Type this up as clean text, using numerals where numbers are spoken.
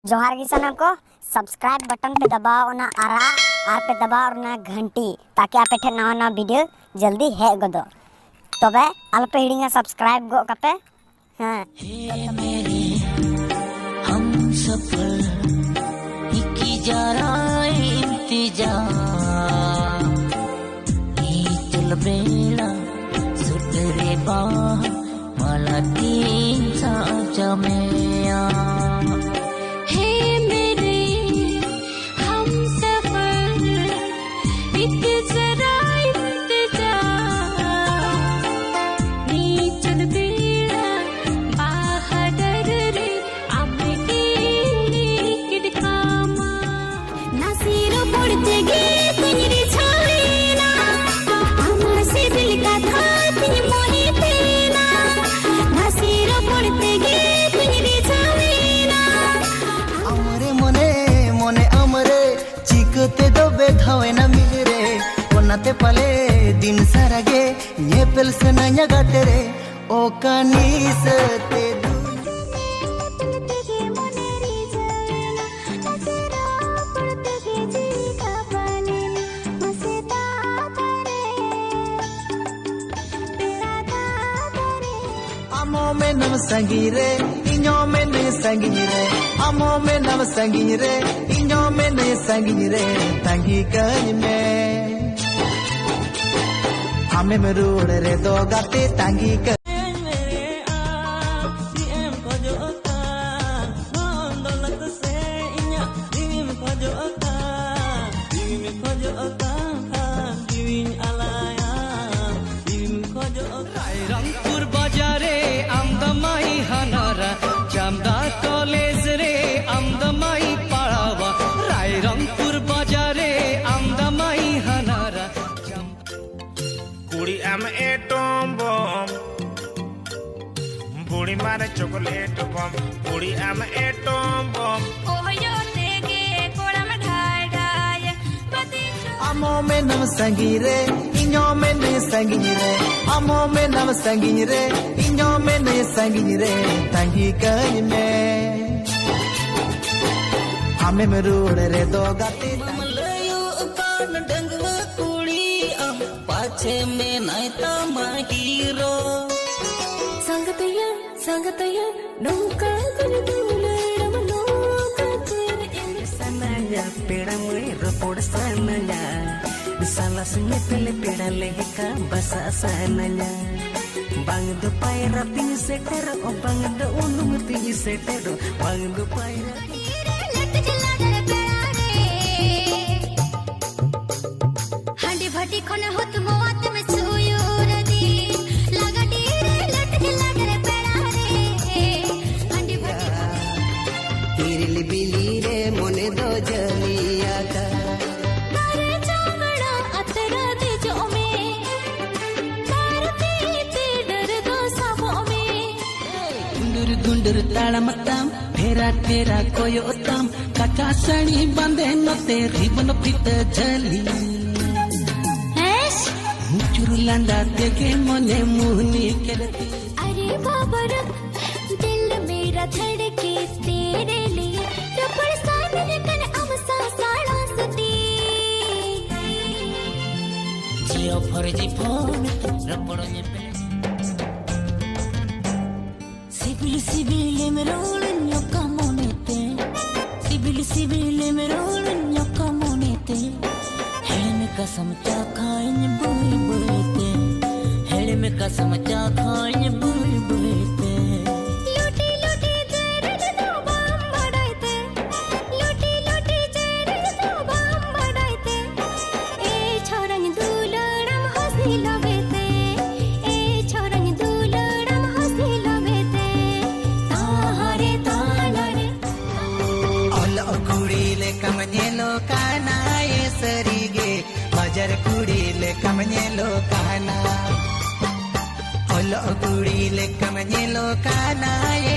जोहार गी सानम को सब्सक्राइब बटन पे दबाओ ना आरा आर पे दबाओ ना घंटी ताकि आपे ठे नवा नवा वीडियो जल्दी हेज गदो तबे आलपे हिड़िंगा सब्सक्राइब गो कपे। हाँ मेरे हम सफर की जा रहा इंतजार चल बेला सुतरे बाह मला तीन साजा मेया ते पले दिन सारागे ये पेल सनाया गाते रे ओ कानीस ते आमो में नम संगी रे इन्हों में नहीं संगी रे आमो में नम संगी रे इन्हों में नहीं संगी रे तंगी कहीं में हमें मरूड़ रे दो गाते तांगी कर रंगपुर बाजारे आमदमाई हनारा जामदा कॉलेज रे आमदमाई पाड़ावा राय रंगपुर बाजारे आमदमाई हनारा कुड़ी आम एटम बम बुड़ी मारे चॉकलेट बम कुड़ी आम एटम बम ओयो तेगे कोड़ा में ढाई ढाई आमो में नम संगी रे इन्हों में नहीं संगी रे आमो में नम संगी रे इन्हों में नहीं संगी रे तंगी कहीं में हमें मरूड़ रे दो गाते पाछे में नाइता हीरो संगतया नौका कर दूलड़म नौका कर सनाया पेड़ा में रपोड़ सनाया साला सुने पहले पेड़ा लेका बसा Sanaya bang do paira pin setero o bang do unum pin setero bang do paira हंडी भटी खन होत मोत में छुयूर दी लगा डीरे लट जला रे पेड़ा रे हंडी भटी तिरली बिली रे मोने दो जलिया का करे चावड़ा अतरा दे जो में कार पीते डर दो सबो में गुंडुर गुंडुर ताड़मताम फेरा फेरा कोयो ताम काका सणी बांधे नते रिबन पित जली चुरुलांडा देखे मने मुहनी करती अरे बाबर दिल मेरा धड़के तेरे लिए रबड़ सान लेकिन अमसा साड़ा सती जियो फर्जी फोन रबड़ ने सिबिल में रोलन्यो कमोनेते सिबिल में रोलन्यो कमोनेते हेले में कसम चा खाइन बुई बुईते हेले में कसम चा खाइन बुई बुईते लूटी लूटी जेरड दो बाम बड़ाइते लूटी लूटी जेरड दो बाम बड़ाइते ए छोरंग दूलड़म हंसी लगेते ए छोरंग दूलड़म हंसी लगेते ताहरे तालरे ओल कुड़ी ले कमने लो काना ये सरीगे बाजार कुड़ी ले कमने लो काना ओल कुड़ी ले कमने लो काना ये